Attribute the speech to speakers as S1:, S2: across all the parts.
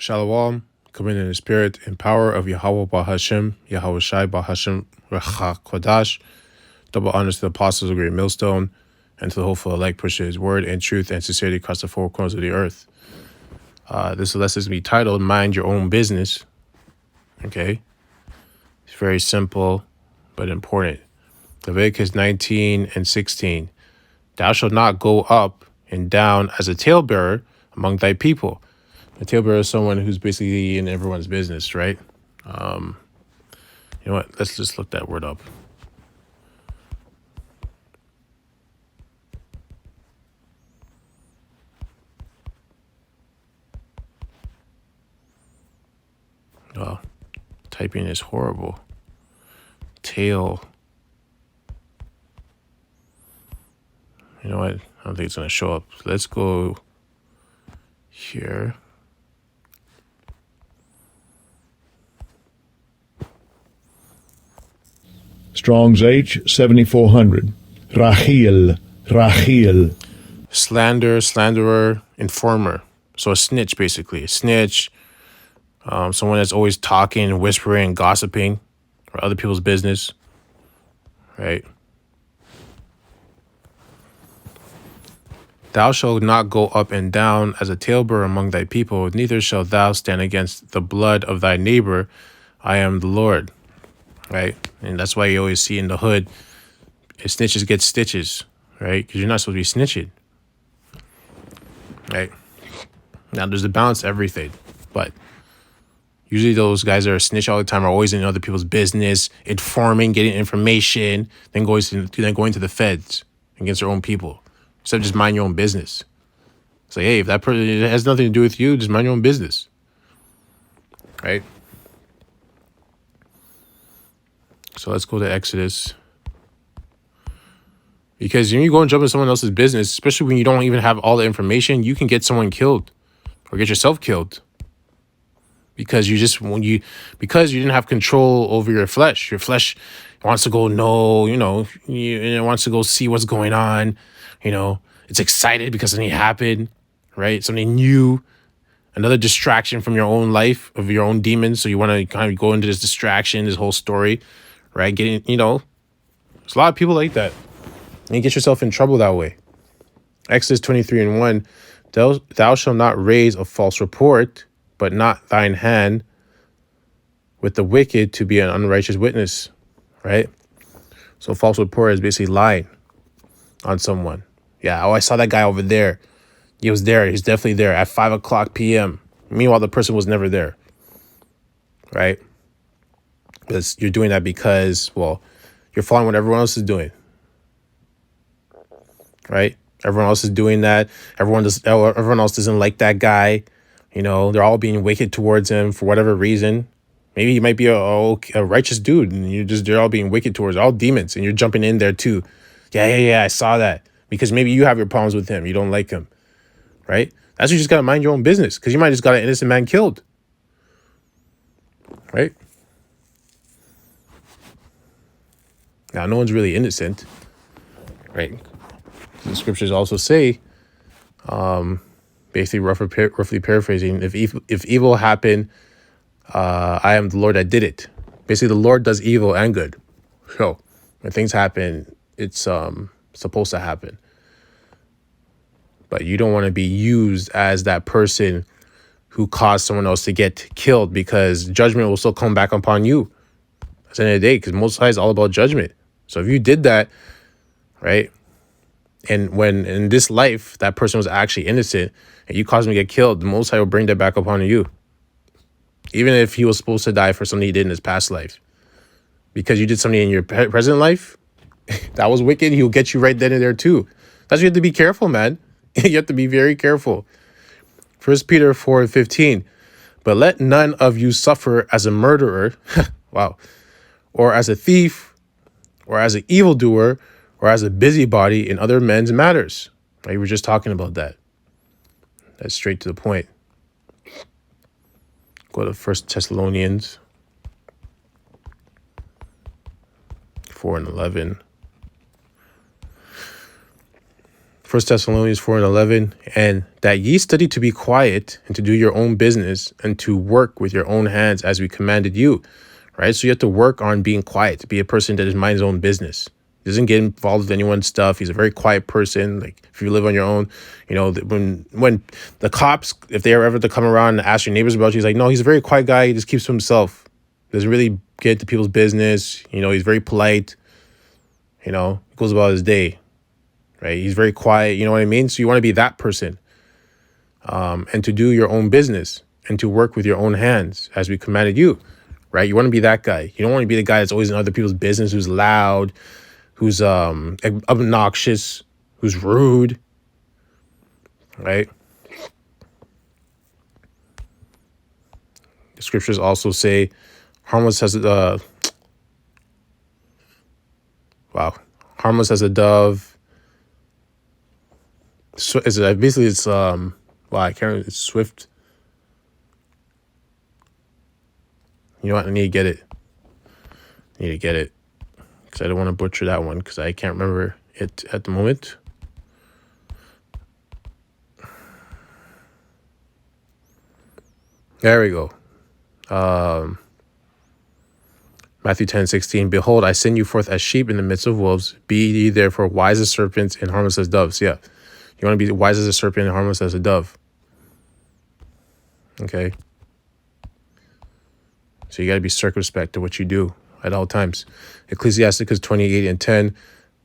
S1: Shalom, coming in the spirit and power of Yahweh Bahashem, Yahweh Shai Bahashem Recha Kodash. Double honors to the apostles of Great Millstone, and to the hopeful elect pushing his word and truth and sincerity across the four corners of the earth. This lesson is going to be titled, Mind Your Own Business. Okay? It's very simple, but important. Leviticus 19 and 16. Thou shalt not go up and down as a talebearer among thy people. A talebearer is someone who's basically in everyone's business, right? You know what? Let's just look that word up. Oh, typing is horrible. Tail. You know what? I don't think it's going to show up. Let's go here.
S2: Strong's H 7400. Rachil.
S1: Slanderer, informer. So a snitch, basically. A snitch, someone that's always talking, whispering, gossiping, or other people's business, right? Thou shalt not go up and down as a talebearer among thy people, neither shalt thou stand against the blood of thy neighbor. I am the Lord, right? And that's why you always see in the hood, snitches get stitches, right? Because you're not supposed to be snitching, right? Now, there's a balance to everything, but usually those guys that are snitch all the time are always in other people's business, informing, getting information, then going to the feds against their own people. Instead of just mind your own business. It's like, hey, if that person it has nothing to do with you, just mind your own business, right? So let's go to Exodus. Because when you go and jump into someone else's business, especially when you don't even have all the information, you can get someone killed or get yourself killed. Because you didn't have control over your flesh. Your flesh wants to go it wants to go see what's going on. It's excited because something happened, right? Something new, another distraction from your own life, of your own demons. So you want to kind of go into this distraction, this whole story, right? There's a lot of people like that. And you get yourself in trouble that way. Exodus 23 and 1, thou shalt not raise a false report, but not thine hand with the wicked to be an unrighteous witness, right? So false report is basically lying on someone. Yeah, I saw that guy over there. He was there. He's definitely there at 5 o'clock p.m. Meanwhile, the person was never there, right? Because you're doing that because, you're following what everyone else is doing, right? Everyone else is doing that. Everyone else doesn't like that guy. They're all being wicked towards him for whatever reason. Maybe he might be a righteous dude, and they're all being wicked towards all demons, and you're jumping in there too. Yeah, I saw that. Because maybe you have your problems with him. You don't like him, right? That's why you just got to mind your own business, because you might just got an innocent man killed, right? Now, no one's really innocent, right? The scriptures also say, basically roughly paraphrasing, if evil happened, I am the Lord that did it. Basically, the Lord does evil and good. So when things happen, it's supposed to happen. But you don't want to be used as that person who caused someone else to get killed, because judgment will still come back upon you at the end of the day, because Most High is all about judgment. So if you did that, right, and when in this life that person was actually innocent and you caused him to get killed, the Most High will bring that back upon you. Even if he was supposed to die for something he did in his past life. Because you did something in your present life that was wicked, he'll get you right then and there too. That's why you have to be careful, man. You have to be very careful. 1 Peter 4:15. But let none of you suffer as a murderer, wow, or as a thief, or as an evildoer, or as a busybody in other men's matters. Right? We were just talking about that. That's straight to the point. Go to 1 Thessalonians 4 and 11. First Thessalonians 4:11, and that ye study to be quiet and to do your own business and to work with your own hands as we commanded you. Right? So you have to work on being quiet, to be a person that is mind his own business. Doesn't get involved with anyone's stuff. He's a very quiet person. Like if you live on your own, you know, when the cops, if they are ever to come around and ask your neighbors about you, he's like, no, he's a very quiet guy. He just keeps to himself. Doesn't really get into people's business. You know, he's very polite. You know, goes about his day. Right? He's very quiet. You know what I mean? So you want to be that person, and to do your own business and to work with your own hands as we commanded you. Right? You want to be that guy. You don't want to be the guy that's always in other people's business, who's loud, who's obnoxious, who's rude, right? The scriptures also say, harmless as harmless as a dove. So it's basically it's I can't remember, it's swift. You know what? I need to get it. Because I don't want to butcher that one because I can't remember it at the moment. There we go. Matthew 10:16. Behold, I send you forth as sheep in the midst of wolves. Be ye therefore wise as serpents and harmless as doves. Yeah. You want to be wise as a serpent and harmless as a dove. Okay. So you got to be circumspect to what you do at all times. Ecclesiasticus 28:10.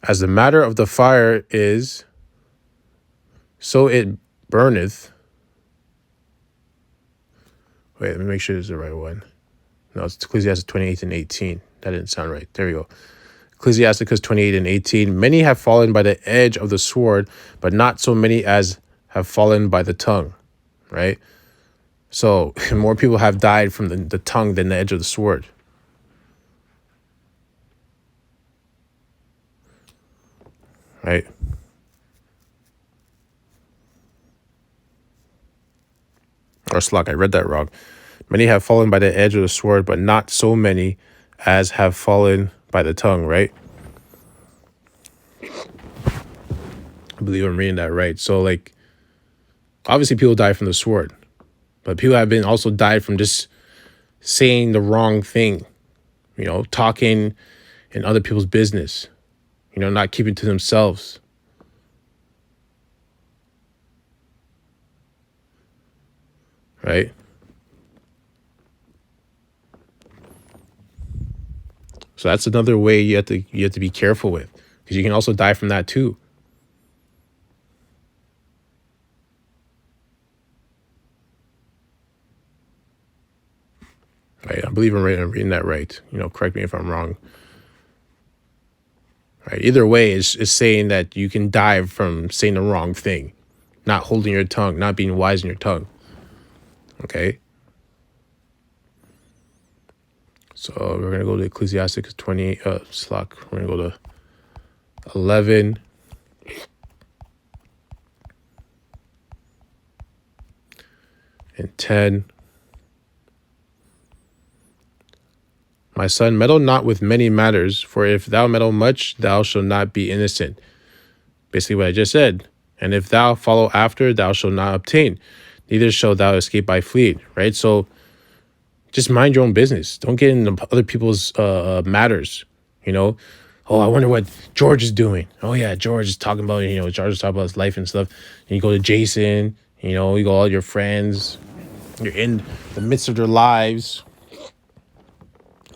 S1: As the matter of the fire is, so it burneth. Wait, let me make sure it's the right one. No, it's Ecclesiastes 28:18. That didn't sound right. There we go. Ecclesiasticus 28:18. Many have fallen by the edge of the sword, but not so many as have fallen by the tongue. Right? So more people have died from the tongue than the edge of the sword. Right? Or Slock, I read that wrong. Many have fallen by the edge of the sword, but not so many as have fallen by the tongue, right? I believe I'm reading that right. So, like, obviously people die from the sword, but people have been also died from just saying the wrong thing, you know, talking in other people's business, you know, not keeping to themselves. Right? So that's another way you have to be careful with, because you can also die from that too. Right? I believe I'm reading that right. You know, correct me if I'm wrong. Right? Either way, it's saying that you can die from saying the wrong thing, not holding your tongue, not being wise in your tongue. Okay? So we're going to go to Ecclesiastes 20, Slock. We're going to go to 11. And 10. My son, meddle not with many matters, for if thou meddle much, thou shalt not be innocent. Basically what I just said. And if thou follow after, thou shalt not obtain. Neither shalt thou escape by fleet. Right? So just mind your own business. Don't get into other people's matters. You know, oh, I wonder what George is doing. Oh yeah, George is talking about, you know, George is talking about his life and stuff. And you go to Jason, you know, you go all your friends. You're in the midst of their lives.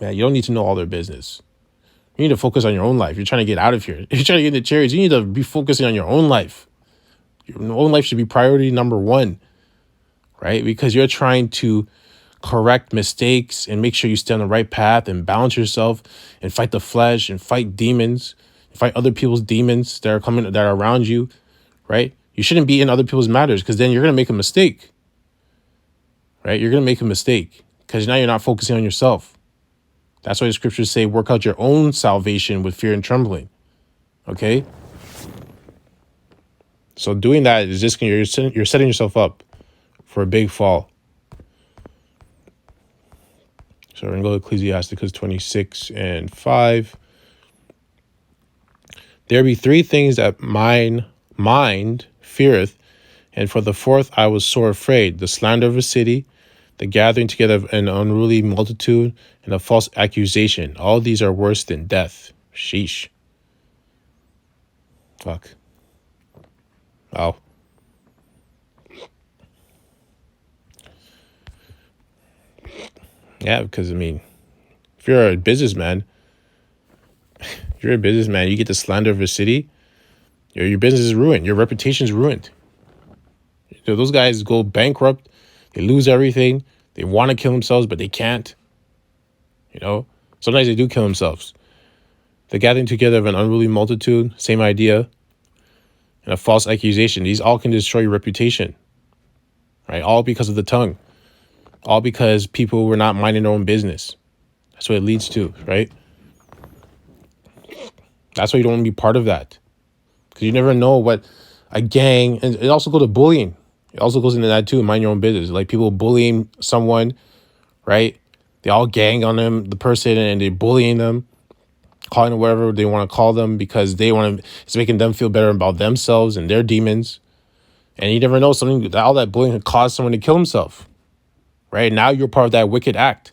S1: Yeah, you don't need to know all their business. You need to focus on your own life. You're trying to get out of here. If you're trying to get into chariots, you need to be focusing on your own life. Your own life should be priority number one, right? Because you're trying to correct mistakes and make sure you stay on the right path and balance yourself and fight the flesh and fight demons, fight other people's demons that are around you, right? You shouldn't be in other people's matters, because then you're going to make a mistake, right? You're going to make a mistake because now you're not focusing on yourself. That's why the scriptures say, work out your own salvation with fear and trembling. Okay? So doing that is just you're setting yourself up for a big fall. So we're going to go to Ecclesiasticus 26:5. There be three things that mine mind feareth, and for the fourth I was sore afraid, the slander of a city, the gathering together of an unruly multitude, and a false accusation. All these are worse than death. Sheesh. Fuck. Wow. Yeah, because I mean, if you're a businessman, you get the slander of a city, your business is ruined. Your reputation is ruined. Those guys go bankrupt. They lose everything. They want to kill themselves, but they can't. Sometimes they do kill themselves. The gathering together of an unruly multitude, same idea, and a false accusation. These all can destroy your reputation, right? All because of the tongue. All because people were not minding their own business. That's what it leads to, right? That's why you don't want to be part of that. Because you never know what a gang, and it also goes to bullying. It also goes into that too, mind your own business. Like people bullying someone, right? They all gang on them, the person, and they're bullying them, calling them whatever they want to call them because they want to, it's making them feel better about themselves and their demons. And you never know, all that bullying could cause someone to kill himself, right? Now you're part of that wicked act.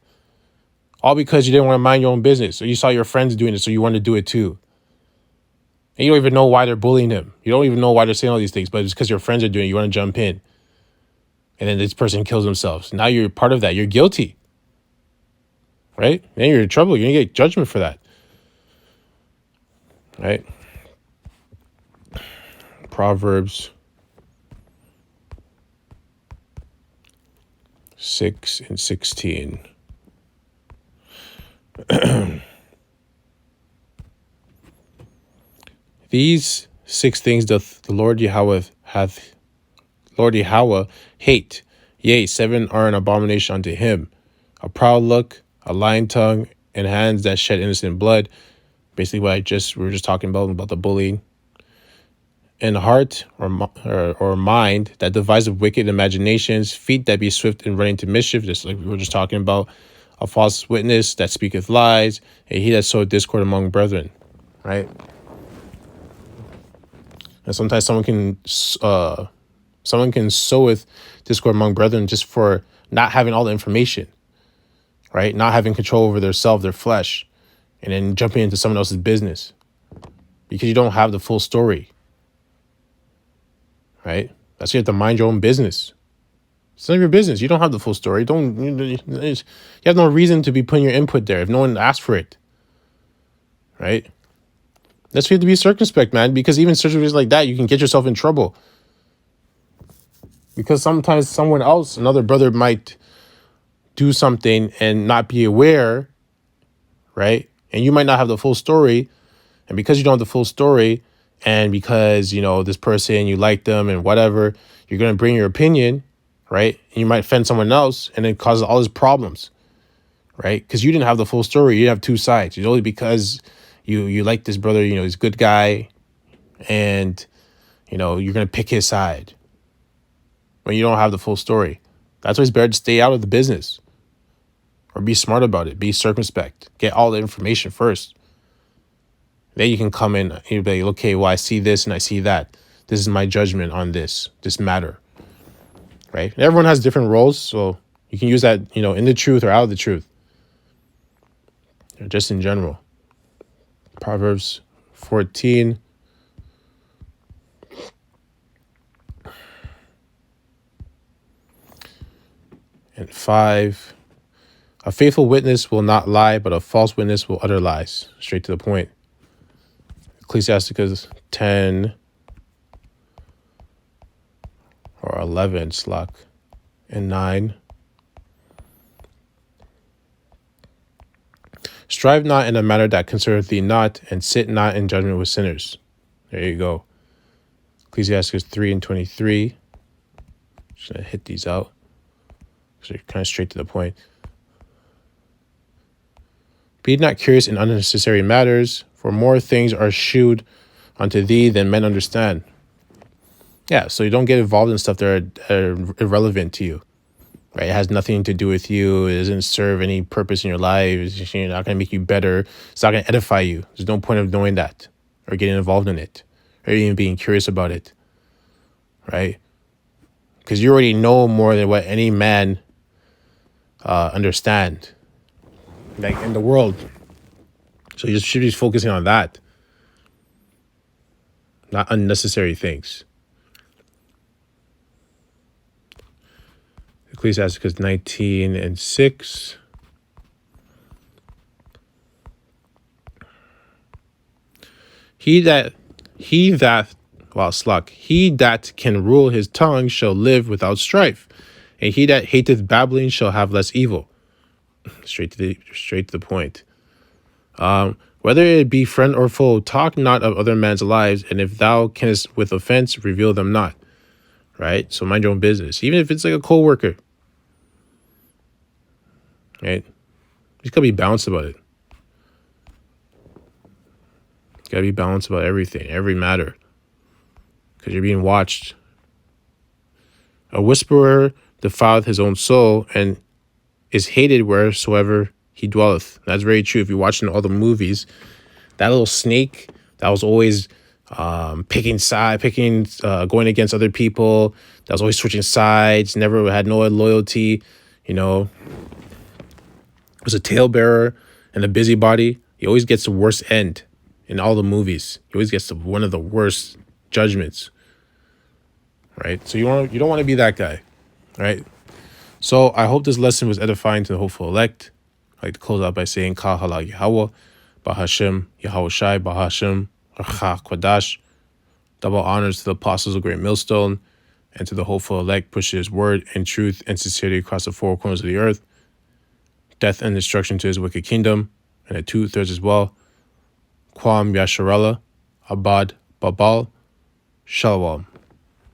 S1: All because you didn't want to mind your own business. Or you saw your friends doing it, so you wanted to do it too. And you don't even know why they're bullying him. You don't even know why they're saying all these things, but it's because your friends are doing it. You want to jump in. And then this person kills themselves. Now you're part of that. You're guilty. Right? Then you're in trouble. You're going to get judgment for that. Right? Proverbs 6:16. These 6 things doth the Lord Yahweh hate. Yea, 7 are an abomination unto him. A proud look, a lying tongue, and hands that shed innocent blood. Basically what we were just talking about the bullying. And heart or mind that deviseth wicked imaginations, feet that be swift in running to mischief, just like we were just talking about, a false witness that speaketh lies, and he that soweth discord among brethren, right? And sometimes someone can sow with discord among brethren just for not having all the information, right? Not having control over their self, their flesh, and then jumping into someone else's business because you don't have the full story, right? That's why you have to mind your own business. It's none of your business. You don't have the full story. You have no reason to be putting your input there if no one asked for it, right? That's why you have to be circumspect, man, because even situations like that, you can get yourself in trouble. Because sometimes someone else, another brother might do something and not be aware, right? And you might not have the full story. And because you don't have the full story, and because, this person, you like them and whatever, you're going to bring your opinion, right? And you might offend someone else and it causes all these problems, right? Because you didn't have the full story. You have two sides. It's only because you like this brother, he's a good guy, and, you're going to pick his side when you don't have the full story. That's why it's better to stay out of the business or be smart about it. Be circumspect. Get all the information first. Then you can come in and you'll be like, okay, well, I see this and I see that. This is my judgment on this matter, right? And everyone has different roles, so you can use that, in the truth or out of the truth, just in general. Proverbs 14. And 5. A faithful witness will not lie, but a false witness will utter lies. Straight to the point. Ecclesiasticus 10 or 11, and 9. Strive not in a matter that concerneth thee not, and sit not in judgment with sinners. There you go. Ecclesiasticus 3 and 23. Just gonna hit these out. So you're kind of straight to the point. Be not curious in unnecessary matters, for more things are shewed unto thee than men understand. Yeah, so you don't get involved in stuff that are irrelevant to you, right? It has nothing to do with you. It doesn't serve any purpose in your life. It's not going to make you better. It's not going to edify you. There's no point of knowing that or getting involved in it, or even being curious about it, right? Because you already know more than what any man understand, like in the world. So you just should be focusing on that, not unnecessary things. Ecclesiasticus 19:6. He that he that can rule his tongue shall live without strife, and he that hateth babbling shall have less evil. Straight to the point. Whether it be friend or foe, talk not of other men's lives, and if thou canst with offense, reveal them not. Right? So mind your own business. Even if it's like a co-worker. Right? You just gotta be balanced about it. You gotta be balanced about everything, every matter. Because you're being watched. A whisperer defileth his own soul, and is hated wheresoever he dwelleth. That's very true. If you're watching all the movies, that little snake that was always going against other people, that was always switching sides, never had no loyalty, was a talebearer and a busybody. He always gets the worst end in all the movies. He always gets one of the worst judgments, right? So you don't want to be that guy, right? So I hope this lesson was edifying to the hopeful elect. I'd like to close out by saying Ka Hala Yahweh, Bahashem, Yahweh Shai, Bahashem, Racha Kwadash. Double honors to the apostles of Great Millstone and to the hopeful elect pushing his word and truth and sincerity across the four corners of the earth. Death and destruction to his wicked kingdom, and the 2/3 as well. Kwam Yasharallah, Abad Babal, Shalom.